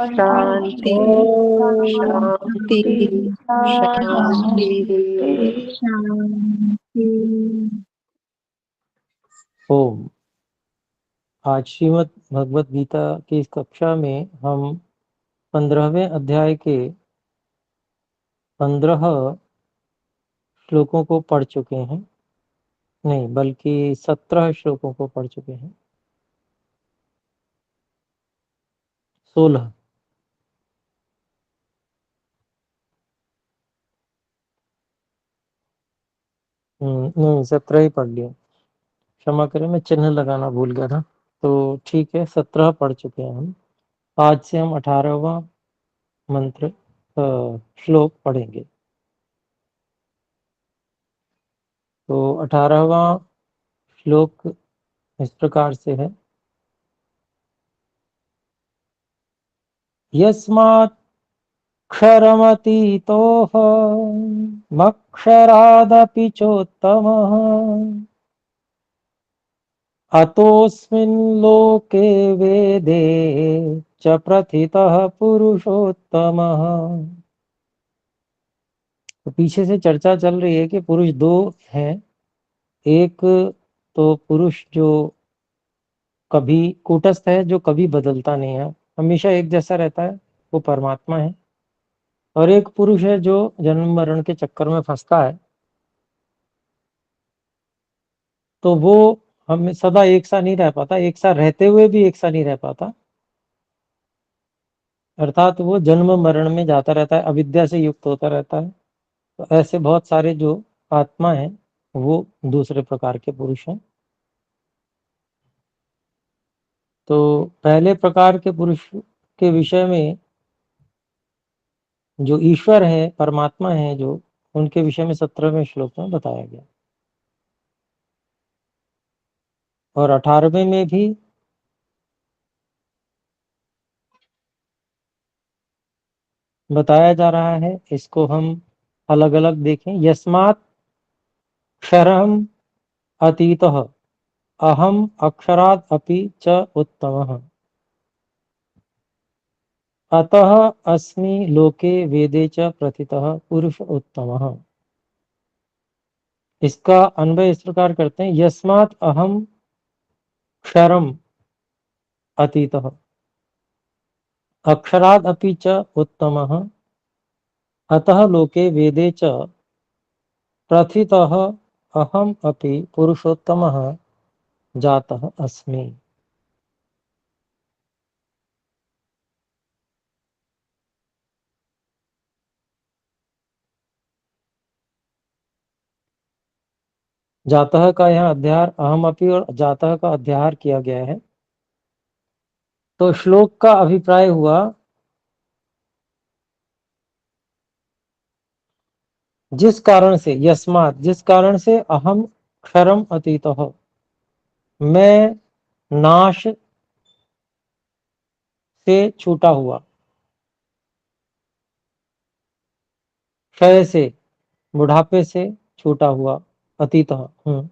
शांति ओम शांति शांति। शांति। ओम। आज श्रीमद् भगवत गीता की इस कक्षा में हम 15वें अध्याय के 15 श्लोकों को पढ़ चुके हैं, नहीं बल्कि 17 श्लोकों को पढ़ चुके हैं। 16 नहीं 17 ही पढ़ लिए, क्षमा करें, मैं चिन्ह लगाना भूल गया था। तो ठीक है, 17 पढ़ चुके हैं हम। आज से हम 18वां मंत्र श्लोक पढ़ेंगे। तो 18वां श्लोक इस प्रकार से है। यस्मात् क्षरमतीतोऽहमक्षरादपि चोत्तमः अतोऽस्मिन् लोके वेदे च प्रथितः पुरुषोत्तमः। तो पीछे से चर्चा चल रही है कि पुरुष दो हैं। एक तो पुरुष जो कभी कूटस्थ है, जो कभी बदलता नहीं है, हमेशा एक जैसा रहता है, वो परमात्मा है। और एक पुरुष है जो जन्म मरण के चक्कर में फंसता है, तो वो हम सदा एक सा नहीं रह पाता, एक सा रहते हुए भी एक सा नहीं रह पाता। अर्थात वो जन्म मरण में जाता रहता है, अविद्या से युक्त होता रहता है। तो ऐसे बहुत सारे जो आत्मा हैं वो दूसरे प्रकार के पुरुष हैं। तो पहले प्रकार के पुरुष के विषय में जो ईश्वर है, परमात्मा है, जो उनके विषय में 17वें श्लोक में बताया गया। और 18वें में भी बताया जा रहा है। इसको हम अलग अलग देखें। यस्मात् क्षरम अतीतः अहम अक्षरात् अपि च उत्तमः अतः अस्मि लोके वेदे च प्रथितः पुरुष उत्तमः। इसका अन्वय इस प्रकार करते हैं। यस्मात् अहम क्षरम अतीतः अक्षरात् अपि च उत्तमः अतः लोके वेदे च प्रथितः अहम अपि पुरुषोत्तमः जातः अस्मि। जातः का यहाँ अध्यार अहम अपि और जातः का अध्यार किया गया है। तो श्लोक का अभिप्राय हुआ, जिस कारण से, यस्मात् जिस कारण से, अहम क्षरम अतीतः मैं नाश से छूटा हुआ, क्षय से, बुढ़ापे से छूटा हुआ, अतीतः हूँ।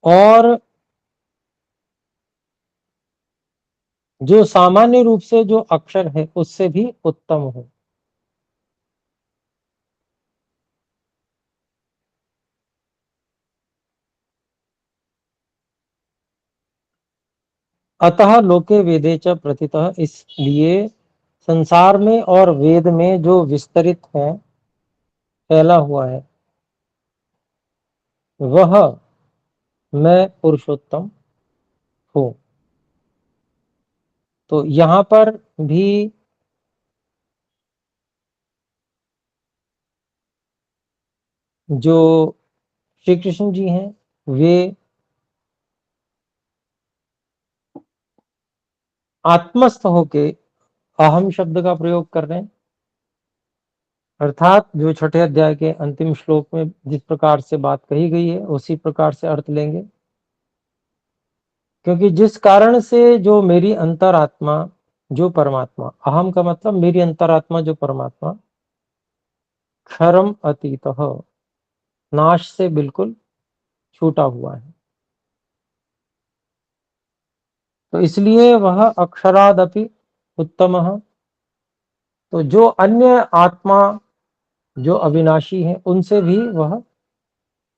और जो सामान्य रूप से जो अक्षर है उससे भी उत्तम हूँ। अतः लोके वेदे च प्रथितः, इसलिए संसार में और वेद में जो विस्तरित है, फैला हुआ है, वह मैं पुरुषोत्तम हूँ। तो यहाँ पर भी जो श्री कृष्ण जी हैं वे आत्मस्थ होके अहम शब्द का प्रयोग कर रहे हैं। अर्थात जो छठे अध्याय के अंतिम श्लोक में जिस प्रकार से बात कही गई है उसी प्रकार से अर्थ लेंगे। क्योंकि जिस कारण से जो मेरी अंतरात्मा, जो परमात्मा, अहम का मतलब मेरी अंतरात्मा जो परमात्मा, क्षरम अतीतः नाश से बिल्कुल छूटा हुआ है। तो इसलिए वह अक्षरादपि उत्तमः। तो जो अन्य आत्मा जो अविनाशी है उनसे भी वह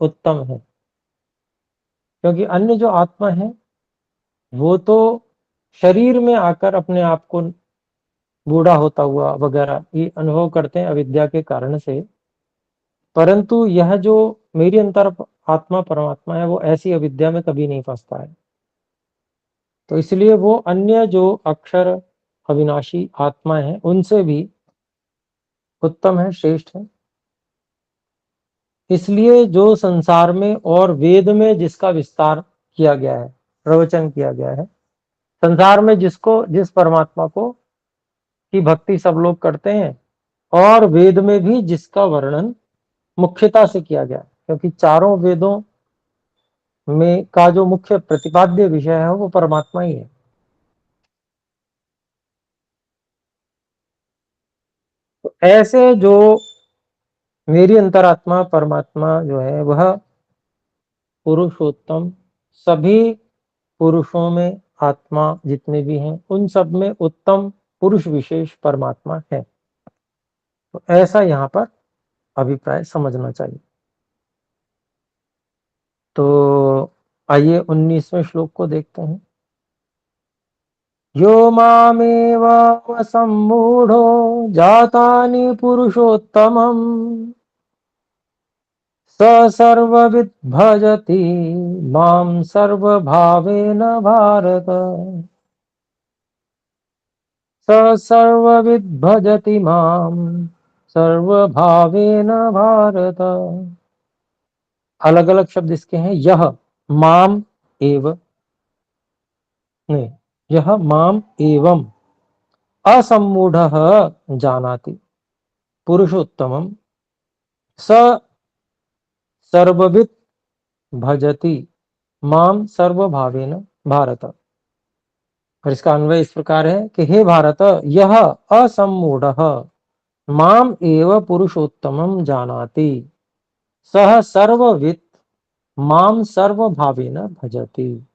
उत्तम है, क्योंकि अन्य जो आत्मा है वो तो शरीर में आकर अपने आप को बूढ़ा होता हुआ वगैरह ये अनुभव करते हैं अविद्या के कारण से, परंतु यह जो मेरी अंतर आत्मा परमात्मा है वो ऐसी अविद्या में कभी नहीं फंसता है। तो इसलिए वो अन्य जो अक्षर अविनाशी आत्मा है उनसे भी उत्तम है, श्रेष्ठ है। इसलिए जो संसार में और वेद में जिसका विस्तार किया गया है, प्रवचन किया गया है, संसार में जिस परमात्मा को की भक्ति सब लोग करते हैं, और वेद में भी जिसका वर्णन मुख्यता से किया गया, क्योंकि चारों वेदों में का जो मुख्य प्रतिपाद्य विषय है वो परमात्मा ही है। तो ऐसे जो मेरी अंतरात्मा परमात्मा जो है वह पुरुषोत्तम, सभी पुरुषों में आत्मा जितने भी हैं उन सब में उत्तम पुरुष विशेष परमात्मा है। तो ऐसा यहाँ पर अभिप्राय समझना चाहिए। तो आइए 19वें श्लोक को देखते हैं। यो मामेव सम्मूढ़ो जातानि पुरुषोत्तमम् स सर्वविद् भजति मां सर्वभावेन भारत। स सर्वविद् भजति मां सर्वभावेन भारत। अलग अलग शब्द इसके हैं। यह माम एव, नहीं, यह माम एवं असम्मूढ़ः जानाति पुरुषोत्तमं स सर्वविद् भजति माम सर्वभावेन भारत। और इसका अन्वय इस प्रकार है कि हे भारत, यह असम्मूढ़ः माम एव पुरुषोत्तमं जानाति सह सर्वविद् माम सर्वभावेन भजति।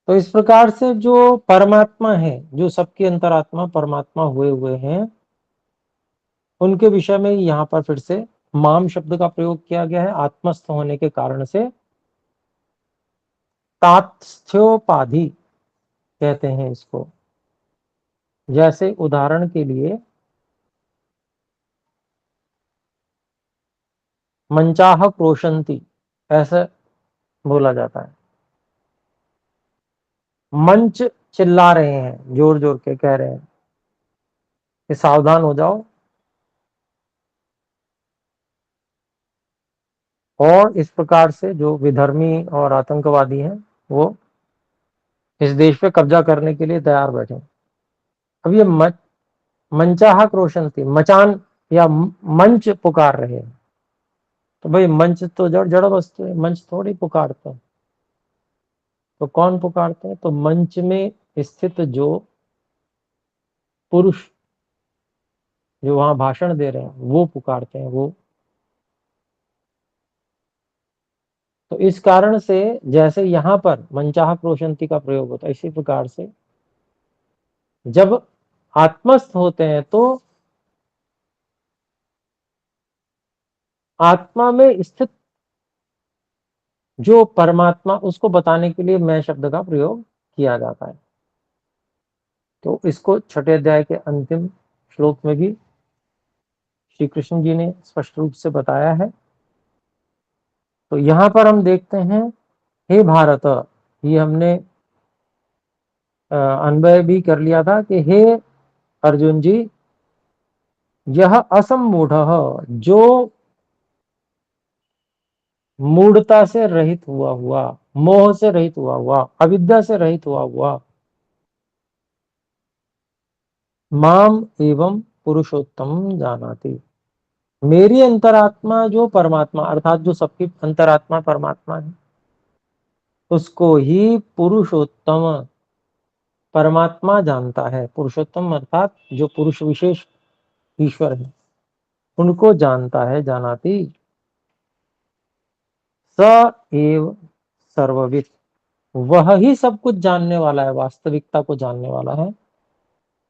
तो इस प्रकार से जो परमात्मा है, जो सबके अंतरात्मा परमात्मा हुए हैं, उनके विषय में यहाँ पर फिर से माम शब्द का प्रयोग किया गया है। आत्मस्थ होने के कारण से तात्स्थ्योपाधि कहते हैं इसको। जैसे उदाहरण के लिए मंचाह क्रोशंती ऐसा बोला जाता है। मंच चिल्ला रहे हैं, जोर जोर के कह रहे हैं कि सावधान हो जाओ। और इस प्रकार से जो विधर्मी और आतंकवादी हैं वो इस देश पे कब्जा करने के लिए तैयार बैठे। अब ये मंचाहक रोशन थी, मचान या मंच पुकार रहे हैं। तो भाई मंच तो जड़ जड़ वस्तु है, मंच थोड़ी पुकारते हैं। तो कौन पुकारते हैं? तो मंच में स्थित जो पुरुष जो वहां भाषण दे रहे हैं वो पुकारते हैं वो। तो इस कारण से जैसे यहाँ पर मंचाह क्रोशंती का प्रयोग होता है, इसी प्रकार से जब आत्मस्थ होते हैं तो आत्मा में स्थित जो परमात्मा उसको बताने के लिए मैं शब्द का प्रयोग किया जाता है। तो इसको छठे अध्याय के अंतिम श्लोक में भी श्री कृष्ण जी ने स्पष्ट रूप से बताया है। तो यहाँ पर हम देखते हैं, हे भारत, ये हमने अन्वय भी कर लिया था कि हे अर्जुन जी, यह असम्मूढ़ जो मूढ़ता से रहित हुआ, मोह से रहित हुआ, अविद्या से रहित हुआ, माम एवं पुरुषोत्तम जानाति, मेरी अंतरात्मा जो परमात्मा अर्थात जो सबकी अंतरात्मा परमात्मा है उसको ही पुरुषोत्तम परमात्मा जानता है। पुरुषोत्तम अर्थात जो पुरुष विशेष ईश्वर है उनको जानता है, जानाति। स एव सर्वविद, वह ही सब कुछ जानने वाला है, वास्तविकता को जानने वाला है।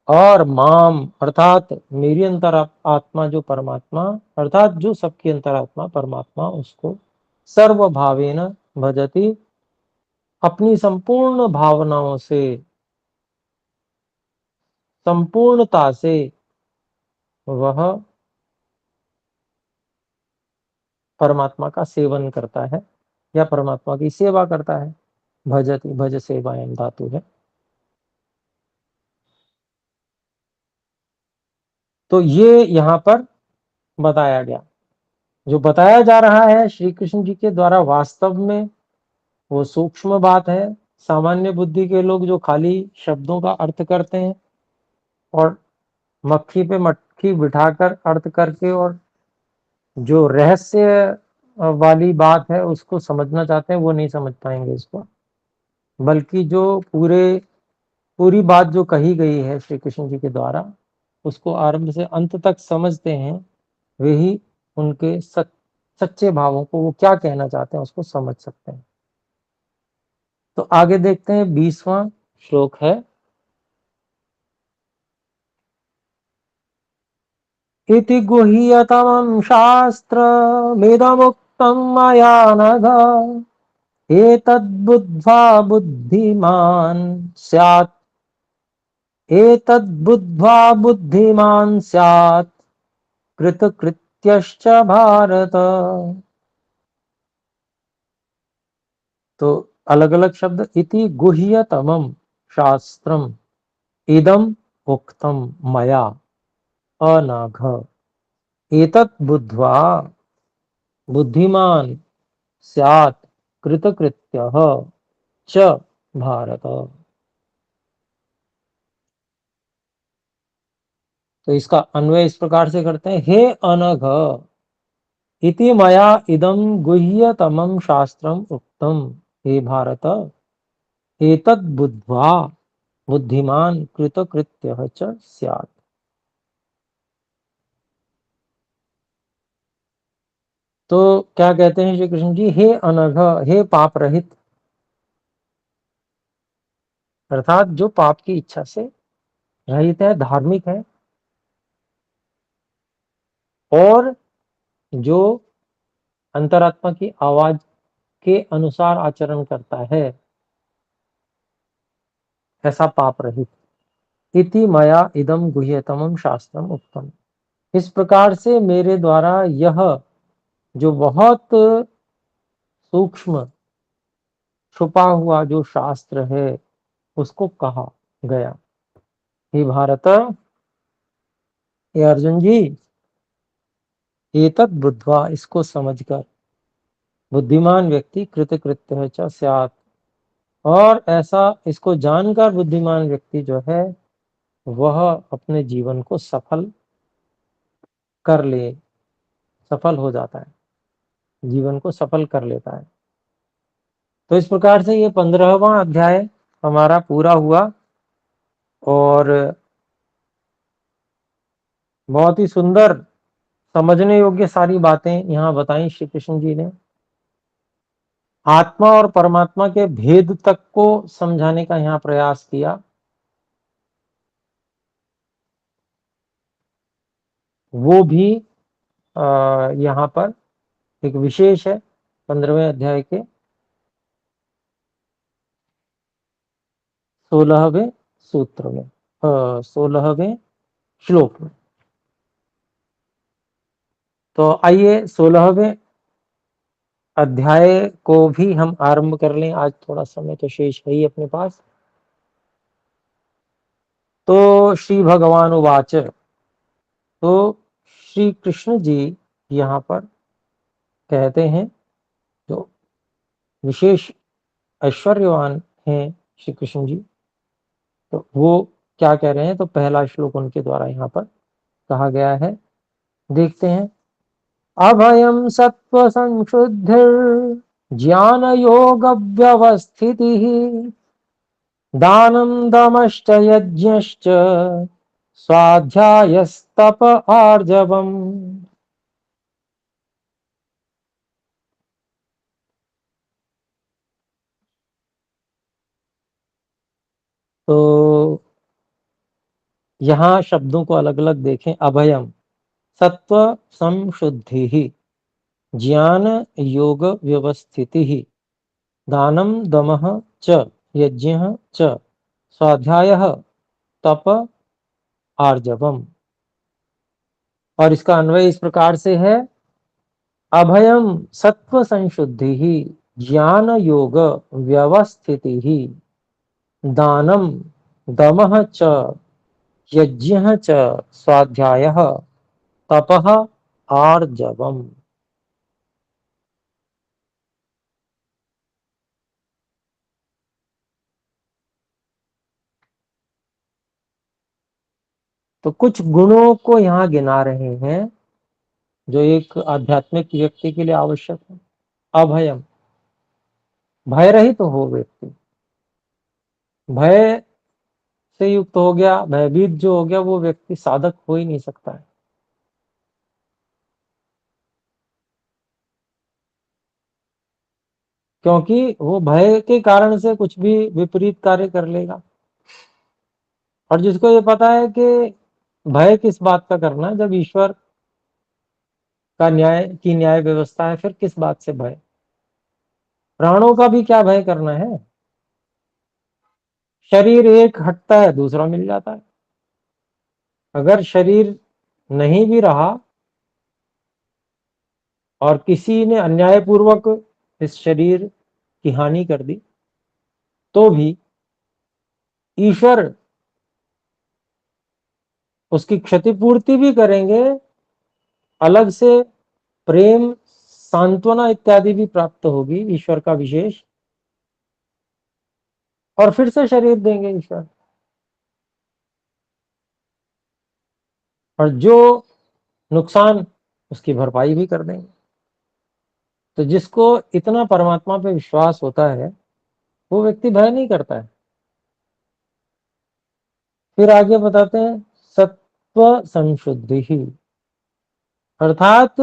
और माम अर्थात मेरी अंतरात्मा जो परमात्मा, अर्थात जो सबकी अंतरात्मा परमात्मा, उसको सर्वभावेन भजति, अपनी संपूर्ण भावनाओं से, संपूर्णता से वह परमात्मा का सेवन करता है या परमात्मा की सेवा करता है। भजति, भज सेवायम धातु है। तो ये यहाँ पर बताया गया, जो बताया जा रहा है श्री कृष्ण जी के द्वारा, वास्तव में वो सूक्ष्म बात है। सामान्य बुद्धि के लोग जो खाली शब्दों का अर्थ करते हैं और मक्खी पे मक्खी बिठाकर अर्थ करके, और जो रहस्य वाली बात है उसको समझना चाहते हैं, वो नहीं समझ पाएंगे इसको। बल्कि जो पूरी बात जो कही गई है श्री कृष्ण जी के द्वारा, उसको आरंभ से अंत तक समझते हैं, वही उनके सच्चे भावों को, वो क्या कहना चाहते हैं उसको समझ सकते हैं। तो आगे देखते हैं, 20वां श्लोक है, इति गुह्यतमं शास्त्रमिदमुक्तं मया नघ, एतद्बुद्ध्वा बुद्धिमान् स्यात्, एतद्बुद्ध्वा बुद्धिमान् स्यात् कृतकृत्यश्च भारत। तो अलग अलग शब्द, इति गुह्यतमं शास्त्रम इदम उक्तम मया अनघ, एतत् बुद्ध्वा बुद्धिमान स्यात् कृतकृत्यः च भारत। तो इसका अन्वय इस प्रकार से करते हैं, हे अनघ, इति मया इदं गुह्यतमं शास्त्रम उक्तम, हे भारत, एतत् बुद्ध्वा बुद्धिमान कृतकृत्यः च स्यात्। तो क्या कहते हैं श्री कृष्ण जी, हे अनघ, हे पाप रहित, अर्थात जो पाप की इच्छा से रहित है, धार्मिक है, और जो अंतरात्मा की आवाज के अनुसार आचरण करता है, ऐसा पाप रहित। इति मया इदम गुह्यतमम शास्त्रम उत्तम, इस प्रकार से मेरे द्वारा यह जो बहुत सूक्ष्म छुपा हुआ जो शास्त्र है उसको कहा गया। हे भारत, हे अर्जुन जी, एतत् बुद्ध्वा, इसको समझकर, बुद्धिमान व्यक्ति कृतकृत्य च स्यात्, और ऐसा इसको जानकर बुद्धिमान व्यक्ति जो है वह अपने जीवन को सफल कर ले, सफल हो जाता है, जीवन को सफल कर लेता है। तो इस प्रकार से ये 15वां अध्याय हमारा पूरा हुआ, और बहुत ही सुंदर समझने योग्य सारी बातें यहाँ बताई श्री कृष्ण जी ने। आत्मा और परमात्मा के भेद तक को समझाने का यहाँ प्रयास किया। वो भी यहाँ पर एक विशेष है 15वें अध्याय के 16वें सूत्र में, 16वें श्लोक में। तो आइए 16वें अध्याय को भी हम आरंभ कर लें। आज थोड़ा समय तो शेष है ही अपने पास। तो श्री भगवान उवाच, तो श्री कृष्ण जी यहाँ पर कहते हैं, जो विशेष ऐश्वर्यवान हैं श्री कृष्ण जी, तो वो क्या कह रहे हैं, तो पहला श्लोक उनके द्वारा यहाँ पर कहा गया है, देखते हैं। अभयम सत्व संशुद्धिर ज्ञान योग व्यवस्थिति, दानं दमश्च यज्ञश्च स्वाध्यायस्तप आर्जवम्। तो यहाँ शब्दों को अलग अलग देखें। अभयम सत्व संशुद्धि ही, ज्ञान योग व्यवस्थिति ही, दानम दमः च, यज्ञः च, स्वाध्यायः तप आर्जवम। और इसका अन्वय इस प्रकार से है, अभयम सत्व संशुद्धि ही, ज्ञान योग व्यवस्थिति ही, दानम दमः च, यज्ञः च, स्वाध्यायः तपः आर्जवम। तो कुछ गुणों को यहाँ गिना रहे हैं जो एक आध्यात्मिक व्यक्ति के लिए आवश्यक है। अभयम, भय रहित तो हो व्यक्ति, भय से युक्त हो गया, भयभीत जो हो गया, वो व्यक्ति साधक हो ही नहीं सकता है। क्योंकि वो भय के कारण से कुछ भी विपरीत कार्य कर लेगा। और जिसको ये पता है कि भय किस बात का करना है, जब ईश्वर का न्याय व्यवस्था है, फिर किस बात से भय। प्राणों का भी क्या भय करना है। शरीर एक हटता है, दूसरा मिल जाता है। अगर शरीर नहीं भी रहा और किसी ने अन्यायपूर्वक इस शरीर की हानि कर दी, तो भी ईश्वर उसकी क्षतिपूर्ति भी करेंगे, अलग से प्रेम सांत्वना इत्यादि भी प्राप्त होगी ईश्वर का विशेष, और फिर से शरीर देंगे ईश्वर। और जो नुकसान, उसकी भरपाई भी कर देंगे। तो जिसको इतना परमात्मा पे विश्वास होता है, वो व्यक्ति भय नहीं करता है। फिर आगे बताते हैं, सत्व संशुद्धि ही, अर्थात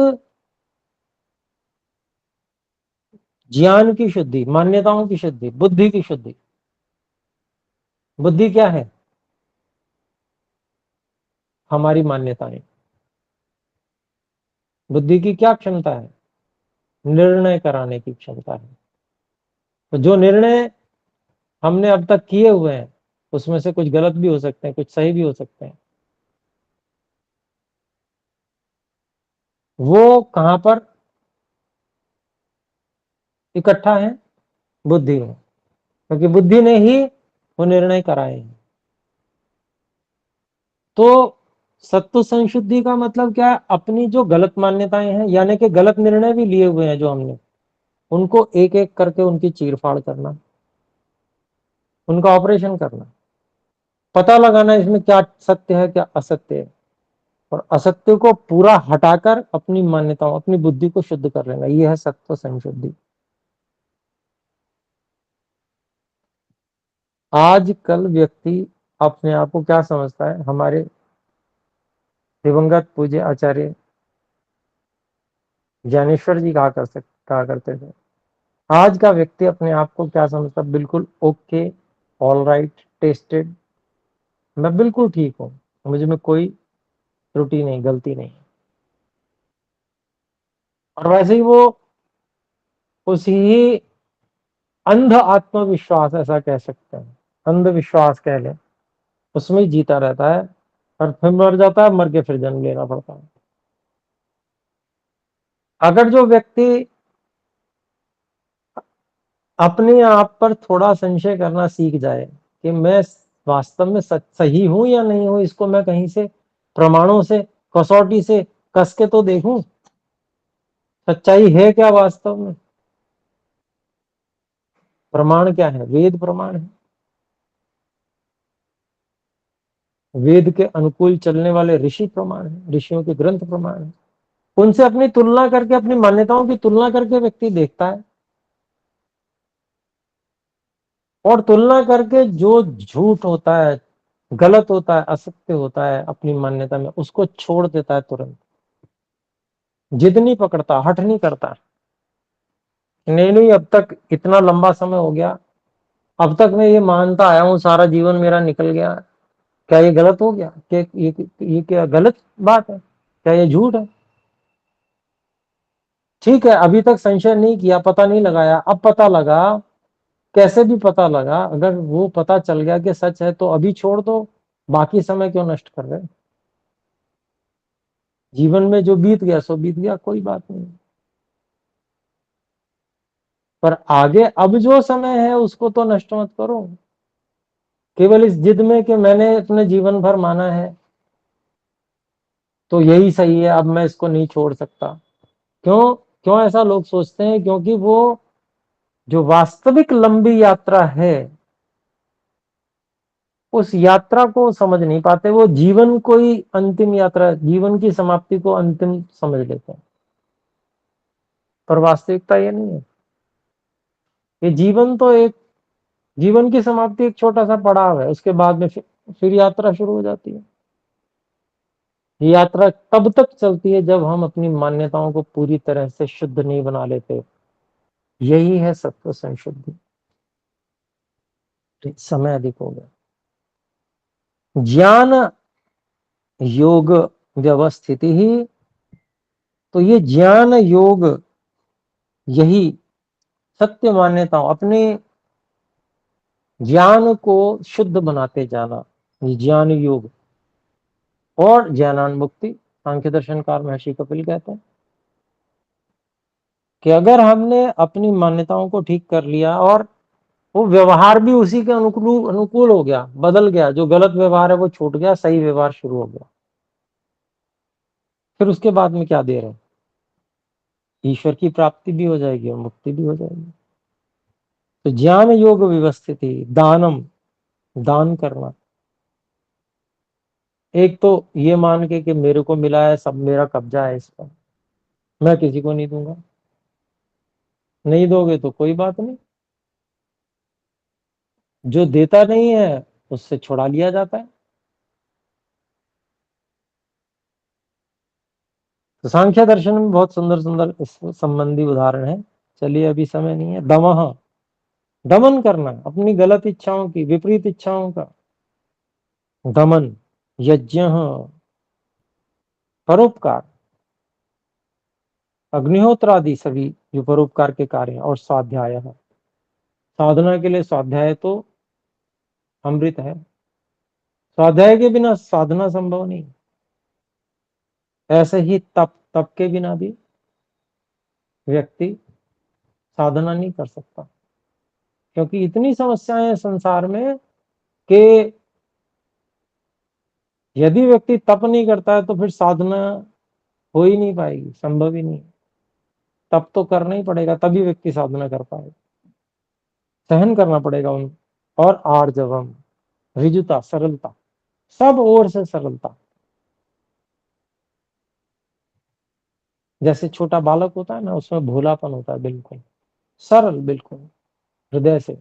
ज्ञान की शुद्धि, मान्यताओं की शुद्धि, बुद्धि की शुद्धि। बुद्धि क्या है? हमारी मान्यताएं। बुद्धि की क्या क्षमता है? निर्णय कराने की क्षमता है। तो जो निर्णय हमने अब तक किए हुए हैं, उसमें से कुछ गलत भी हो सकते हैं, कुछ सही भी हो सकते हैं। वो कहां पर इकट्ठा है? बुद्धि में। क्योंकि बुद्धि ने ही वो निर्णय कराए हैं। तो सत्व संशुद्धि का मतलब क्या है? अपनी जो गलत मान्यताएं हैं, यानी कि गलत निर्णय भी लिए हुए हैं जो हमने, उनको एक एक करके उनकी चीरफाड़ करना, उनका ऑपरेशन करना, पता लगाना इसमें क्या सत्य है क्या असत्य है, और असत्य को पूरा हटाकर अपनी मान्यताओं, अपनी बुद्धि को शुद्ध कर लेना। यह है सत्व संशुद्धि। आजकल व्यक्ति अपने आप को क्या समझता है? हमारे दिवंगत पूज्य आचार्य ज्ञानेश्वर जी कहा करते थे, आज का व्यक्ति अपने आप को क्या समझता है? बिल्कुल ओके, ऑल राइट, टेस्टेड, मैं बिल्कुल ठीक हूं, मुझे में कोई त्रुटि नहीं, गलती नहीं। और वैसे ही वो उसी अंध आत्मविश्वास, ऐसा कह सकते हैं, अंधविश्वास कह लें, उसमें ही जीता रहता है, और फिर मर जाता है, मर के फिर जन्म लेना पड़ता है। अगर जो व्यक्ति अपने आप पर थोड़ा संशय करना सीख जाए कि मैं वास्तव में सही हूं या नहीं हूं, इसको मैं कहीं से प्रमाणों से, कसौटी से कस के तो देखूं, सच्चाई है क्या वास्तव में। प्रमाण क्या है? वेद प्रमाण है। वेद के अनुकूल चलने वाले ऋषि प्रमाण है, ऋषियों के ग्रंथ प्रमाण है। उनसे अपनी तुलना करके, अपनी मान्यताओं की तुलना करके व्यक्ति देखता है, और तुलना करके जो झूठ होता है, गलत होता है, असत्य होता है अपनी मान्यता में, उसको छोड़ देता है तुरंत। जिद नहीं पकड़ता, हठ नहीं करता, नहीं नहीं अब तक इतना लंबा समय हो गया, अब तक मैं ये मानता आया हूँ, सारा जीवन मेरा निकल गया, क्या ये गलत हो गया? क्या ये क्या गलत बात है? क्या ये झूठ है? ठीक है, अभी तक संशय नहीं किया, पता नहीं लगाया, अब पता लगा, कैसे भी पता लगा, अगर वो पता चल गया कि सच है तो अभी छोड़ दो, बाकी समय क्यों नष्ट कर रहे? जीवन में जो बीत गया सो बीत गया, कोई बात नहीं। पर आगे अब जो समय है उसको तो नष्ट मत करो, केवल इस जिद में कि मैंने अपने जीवन भर माना है तो यही सही है, अब मैं इसको नहीं छोड़ सकता। क्यों क्यों ऐसा लोग सोचते हैं? क्योंकि वो जो वास्तविक लंबी यात्रा है उस यात्रा को समझ नहीं पाते, वो जीवन को ही अंतिम यात्रा, जीवन की समाप्ति को अंतिम समझ लेते हैं। पर वास्तविकता ये नहीं है। ये जीवन तो एक, जीवन की समाप्ति एक छोटा सा पड़ाव है, उसके बाद में फिर यात्रा शुरू हो जाती है। ये यात्रा तब तक चलती है जब हम अपनी मान्यताओं को पूरी तरह से शुद्ध नहीं बना लेते। यही है सत्व संशुद्धि। समय अधिक हो गया। ज्ञान योग व्यवस्थिति ही, तो ये ज्ञान योग, यही सत्य मान्यताओं, अपने ज्ञान को शुद्ध बनाते जाना, ये ज्ञान योग। और ज्ञानान्मुक्ति, सांख्य दर्शनकार महर्षि कपिल कहते हैं कि अगर हमने अपनी मान्यताओं को ठीक कर लिया और वो व्यवहार भी उसी के अनुकूल हो गया, बदल गया, जो गलत व्यवहार है वो छूट गया, सही व्यवहार शुरू हो गया, फिर उसके बाद में क्या दे रहे हैं? ईश्वर की प्राप्ति भी हो जाएगी और मुक्ति भी हो जाएगी। तो ज्ञान योग व्यवस्थित ही दानम, दान करना। एक तो ये मान के कि मेरे को मिला है, सब मेरा कब्जा है इस पर, मैं किसी को नहीं दूंगा। नहीं दोगे तो कोई बात नहीं, जो देता नहीं है उससे छुड़ा लिया जाता है। तो सांख्य दर्शन में बहुत सुंदर सुंदर इस संबंधी उदाहरण है। चलिए अभी समय नहीं है। दमह, दमन करना अपनी गलत इच्छाओं की, विपरीत इच्छाओं का दमन। यज्ञ, परोपकार, अग्निहोत्र आदि सभी जो परोपकार के कार्य हैं। और स्वाध्याय है, साधना के लिए स्वाध्याय तो अमृत है। स्वाध्याय के बिना साधना संभव नहीं। ऐसे ही तप, तप के बिना भी व्यक्ति साधना नहीं कर सकता, क्योंकि इतनी समस्याएं हैं संसार में कि यदि व्यक्ति तप नहीं करता है तो फिर साधना हो ही नहीं पाएगी, संभव ही नहीं। तप तो करना ही पड़ेगा, तभी व्यक्ति साधना कर पाएगा। सहन करना पड़ेगा उन। और आर्जवम, ऋजुता, सरलता, सब ओर से सरलता। जैसे छोटा बालक होता है ना, उसमें भोलापन होता है, बिल्कुल सरल, बिल्कुल हृदय से,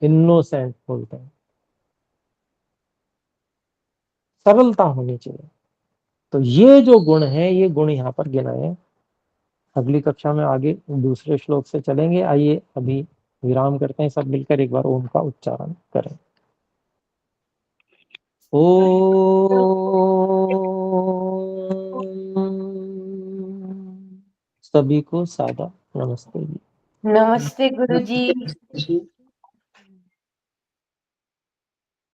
इनोसेंट बोलते हैं, सरलता होनी चाहिए। तो ये जो गुण है, ये गुण यहाँ पर गिनाए हैं। अगली कक्षा में आगे दूसरे श्लोक से चलेंगे। आइए अभी विराम करते हैं, सब मिलकर एक बार ओम का उच्चारण करें। ओ सभी को सादा नमस्ते जी। नमस्ते गुरु जी।